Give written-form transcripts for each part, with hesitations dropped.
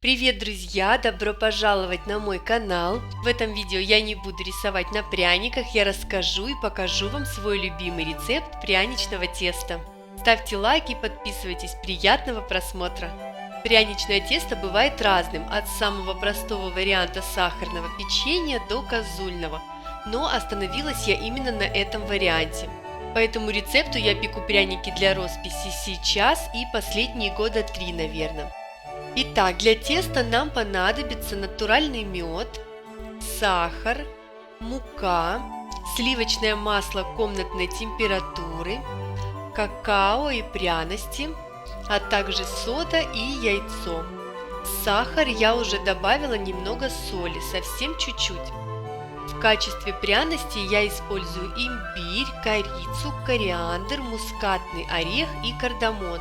Привет, друзья! Добро пожаловать на мой канал! В этом видео я не буду рисовать на пряниках, я расскажу и покажу вам свой любимый рецепт пряничного теста. Ставьте лайк и подписывайтесь, приятного просмотра! Пряничное тесто бывает разным, от самого простого варианта сахарного печенья до козульного, но остановилась я именно на этом варианте. По этому рецепту я пеку пряники для росписи сейчас и последние года 3, наверное. Итак, для теста нам понадобится натуральный мед, сахар, мука, сливочное масло комнатной температуры, какао и пряности, а также сода и яйцо. В сахар я уже добавила немного соли, совсем чуть-чуть. В качестве пряности я использую имбирь, корицу, кориандр, мускатный орех и кардамон.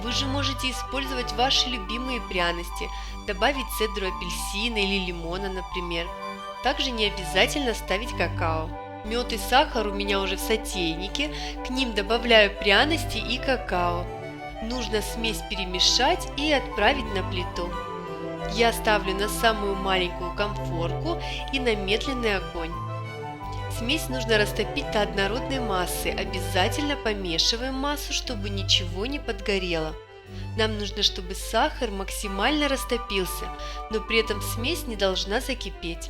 Вы же можете использовать ваши любимые пряности, добавить цедру апельсина или лимона, например. Также не обязательно ставить какао. Мед и сахар у меня уже в сотейнике, к ним добавляю пряности и какао. Нужно смесь перемешать и отправить на плиту. Я ставлю на самую маленькую конфорку и на медленный огонь. Смесь нужно растопить до однородной массы, обязательно помешиваем массу, чтобы ничего не подгорело. Нам нужно, чтобы сахар максимально растопился, но при этом смесь не должна закипеть.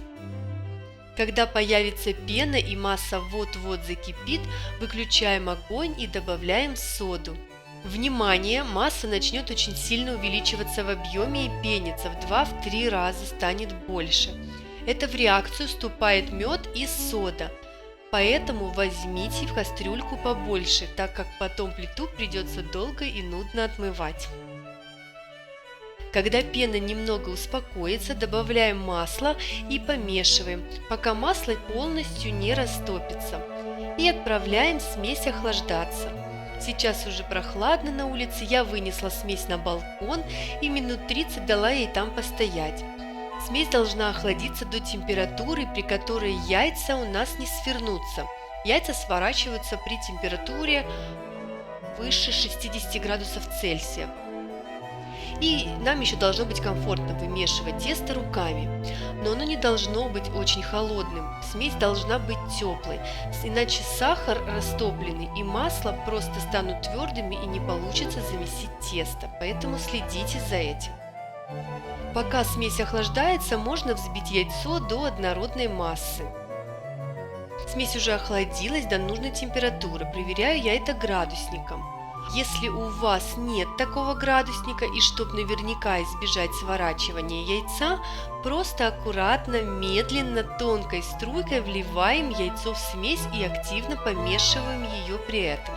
Когда появится пена и масса вот-вот закипит, выключаем огонь и добавляем соду. Внимание! Масса начнет очень сильно увеличиваться в объеме и пениться, в 2-3 раза станет больше. Это в реакцию вступает мед и сода, поэтому возьмите в кастрюльку побольше, так как потом плиту придется долго и нудно отмывать. Когда пена немного успокоится, добавляем масло и помешиваем, пока масло полностью не растопится. И отправляем смесь охлаждаться. Сейчас уже прохладно на улице, я вынесла смесь на балкон и минут 30 дала ей там постоять. Смесь должна охладиться до температуры, при которой яйца у нас не свернутся. Яйца сворачиваются при температуре выше 60 градусов Цельсия. И нам еще должно быть комфортно вымешивать тесто руками, но оно не должно быть очень холодным, смесь должна быть теплой, иначе сахар растопленный и масло просто станут твердыми и не получится замесить тесто, поэтому следите за этим. Пока смесь охлаждается, можно взбить яйцо до однородной массы. Смесь уже охладилась до нужной температуры, проверяю я это градусником. Если у вас нет такого градусника и чтобы наверняка избежать сворачивания яйца, просто аккуратно, медленно, тонкой струйкой вливаем яйцо в смесь и активно помешиваем ее при этом.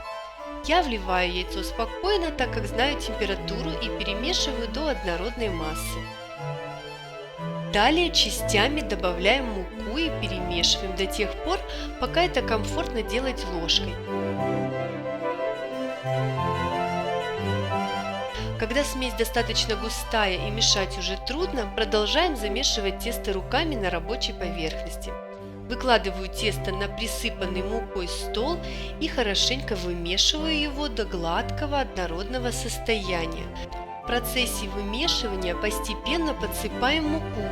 Я вливаю яйцо спокойно, так как знаю температуру, и перемешиваю до однородной массы. Далее частями добавляем муку и перемешиваем до тех пор, пока это комфортно делать ложкой. Когда смесь достаточно густая и мешать уже трудно, продолжаем замешивать тесто руками на рабочей поверхности. Выкладываю тесто на присыпанный мукой стол и хорошенько вымешиваю его до гладкого однородного состояния. В процессе вымешивания постепенно подсыпаем муку,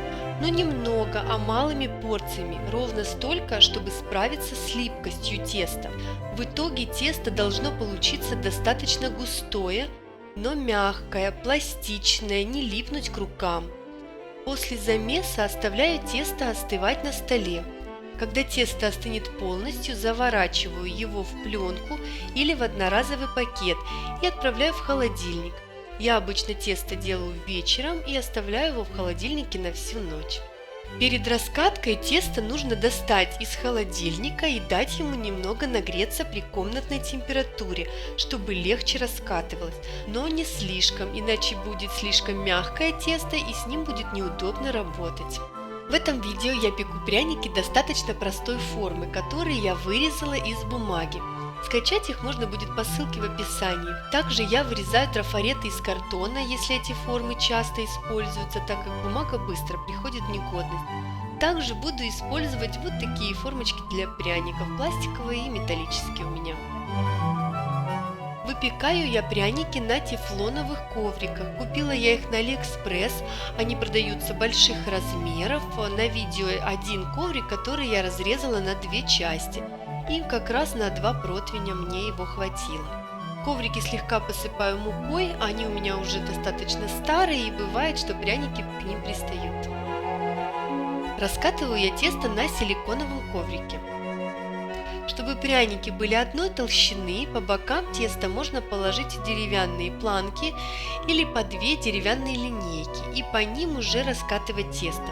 но немного, а малыми порциями, ровно столько, чтобы справиться с липкостью теста. В итоге тесто должно получиться достаточно густое, но мягкое, пластичное, не липнуть к рукам. После замеса оставляю тесто остывать на столе. Когда тесто остынет полностью, заворачиваю его в пленку или в одноразовый пакет и отправляю в холодильник. Я обычно тесто делаю вечером и оставляю его в холодильнике на всю ночь. Перед раскаткой тесто нужно достать из холодильника и дать ему немного нагреться при комнатной температуре, чтобы легче раскатывалось, но не слишком, иначе будет слишком мягкое тесто и с ним будет неудобно работать. В этом видео я пеку пряники достаточно простой формы, которые я вырезала из бумаги. Скачать их можно будет по ссылке в описании. Также я вырезаю трафареты из картона, если эти формы часто используются, так как бумага быстро приходит в негодность. Также буду использовать вот такие формочки для пряников, пластиковые и металлические у меня. Выпекаю я пряники на тефлоновых ковриках. Купила я их на Алиэкспресс, они продаются больших размеров. На видео один коврик, который я разрезала на две части. И как раз на 2 противня мне его хватило. Коврики слегка посыпаю мукой, они у меня уже достаточно старые, и бывает, что пряники к ним пристают. Раскатываю я тесто на силиконовом коврике. Чтобы пряники были одной толщины, по бокам теста можно положить деревянные планки или по 2 деревянные линейки и по ним уже раскатывать тесто.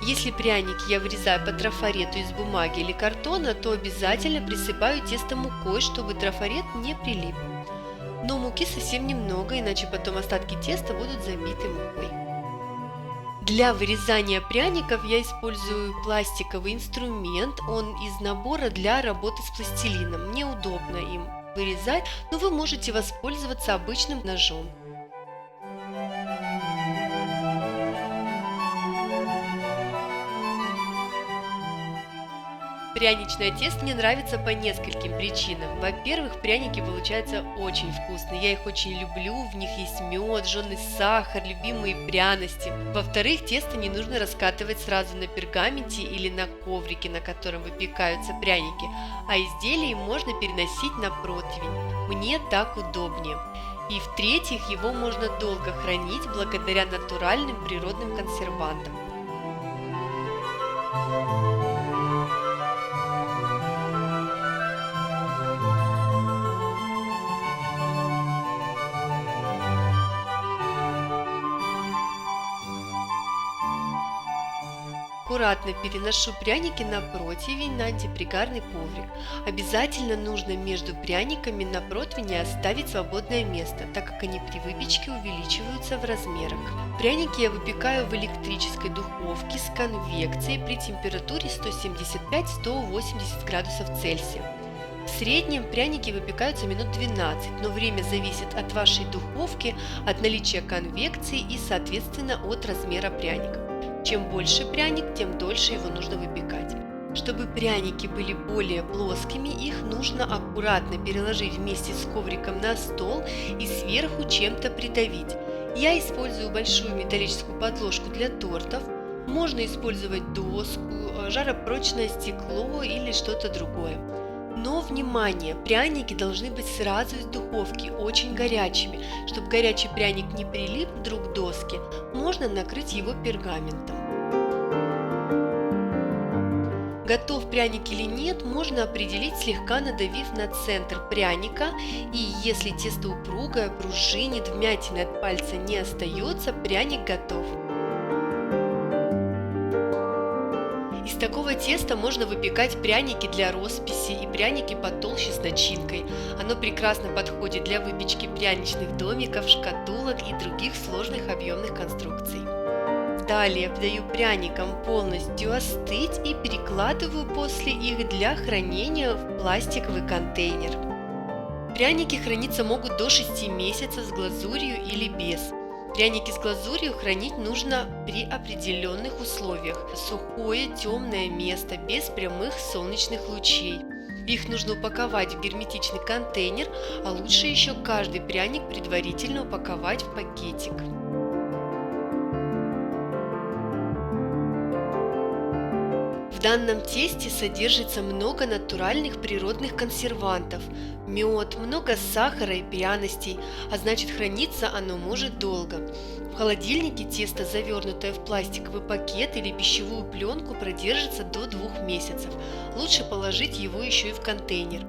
Если пряники я вырезаю по трафарету из бумаги или картона, то обязательно присыпаю тесто мукой, чтобы трафарет не прилип. Но муки совсем немного, иначе потом остатки теста будут забиты мукой. Для вырезания пряников я использую пластиковый инструмент, он из набора для работы с пластилином. Мне удобно им вырезать, но вы можете воспользоваться обычным ножом. Пряничное тесто мне нравится по нескольким причинам. Во-первых, пряники получаются очень вкусные, я их очень люблю, в них есть мед, жженый сахар, любимые пряности. Во-вторых, тесто не нужно раскатывать сразу на пергаменте или на коврике, на котором выпекаются пряники, а изделие можно переносить на противень. Мне так удобнее. И в-третьих, его можно долго хранить благодаря натуральным природным консервантам. Аккуратно переношу пряники на противень на антипригарный коврик. Обязательно нужно между пряниками на противне оставить свободное место, так как они при выпечке увеличиваются в размерах. Пряники я выпекаю в электрической духовке с конвекцией при температуре 175-180 градусов Цельсия. В среднем пряники выпекаются минут 12, но время зависит от вашей духовки, от наличия конвекции и, соответственно, от размера пряника. Чем больше пряник, тем дольше его нужно выпекать. Чтобы пряники были более плоскими, их нужно аккуратно переложить вместе с ковриком на стол и сверху чем-то придавить. Я использую большую металлическую подложку для тортов. Можно использовать доску, жаропрочное стекло или что-то другое. Но, внимание, пряники должны быть сразу из духовки, очень горячими. Чтобы горячий пряник не прилип вдруг к доске, можно накрыть его пергаментом. Готов пряник или нет, можно определить, слегка надавив на центр пряника, и если тесто упругое, пружинит, вмятины от пальца не остается, пряник готов. Из такого теста можно выпекать пряники для росписи и пряники потолще с начинкой. Оно прекрасно подходит для выпечки пряничных домиков, шкатулок и других сложных объемных конструкций. Далее даю пряникам полностью остыть и перекладываю после их для хранения в пластиковый контейнер. Пряники храниться могут до 6 месяцев с глазурью или без. Пряники с глазурью хранить нужно при определенных условиях. Сухое, темное место, без прямых солнечных лучей. Их нужно упаковать в герметичный контейнер, а лучше еще каждый пряник предварительно упаковать в пакетик. В данном тесте содержится много натуральных природных консервантов, мед, много сахара и пряностей, а значит храниться оно может долго. В холодильнике тесто, завернутое в пластиковый пакет или пищевую пленку, продержится до 2 месяцев. Лучше положить его еще и в контейнер.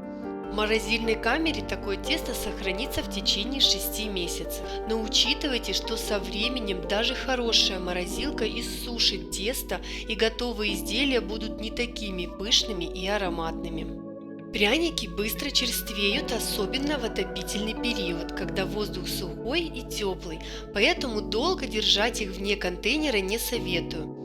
В морозильной камере такое тесто сохранится в течение 6 месяцев. Но учитывайте, что со временем даже хорошая морозилка иссушит тесто, и готовые изделия будут не такими пышными и ароматными. Пряники быстро черствеют, особенно в отопительный период, когда воздух сухой и теплый, поэтому долго держать их вне контейнера не советую.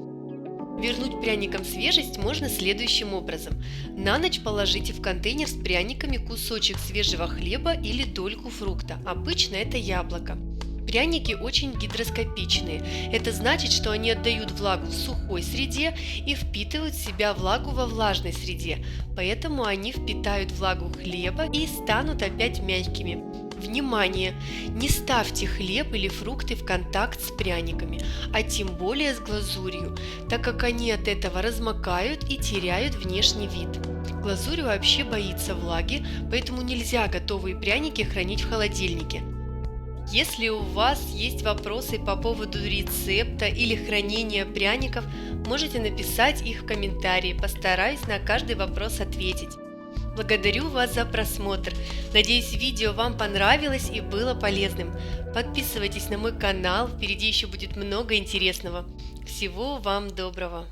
Вернуть пряникам свежесть можно следующим образом. На ночь положите в контейнер с пряниками кусочек свежего хлеба или дольку фрукта, обычно это яблоко. Пряники очень гидроскопичные, это значит, что они отдают влагу в сухой среде и впитывают в себя влагу во влажной среде, поэтому они впитают влагу хлеба и станут опять мягкими. Внимание! Не ставьте хлеб или фрукты в контакт с пряниками, а тем более с глазурью, так как они от этого размокают и теряют внешний вид. Глазурь вообще боится влаги, поэтому нельзя готовые пряники хранить в холодильнике. Если у вас есть вопросы по поводу рецепта или хранения пряников, можете написать их в комментарии, постараюсь на каждый вопрос ответить. Благодарю вас за просмотр. Надеюсь, видео вам понравилось и было полезным. Подписывайтесь на мой канал, впереди еще будет много интересного. Всего вам доброго!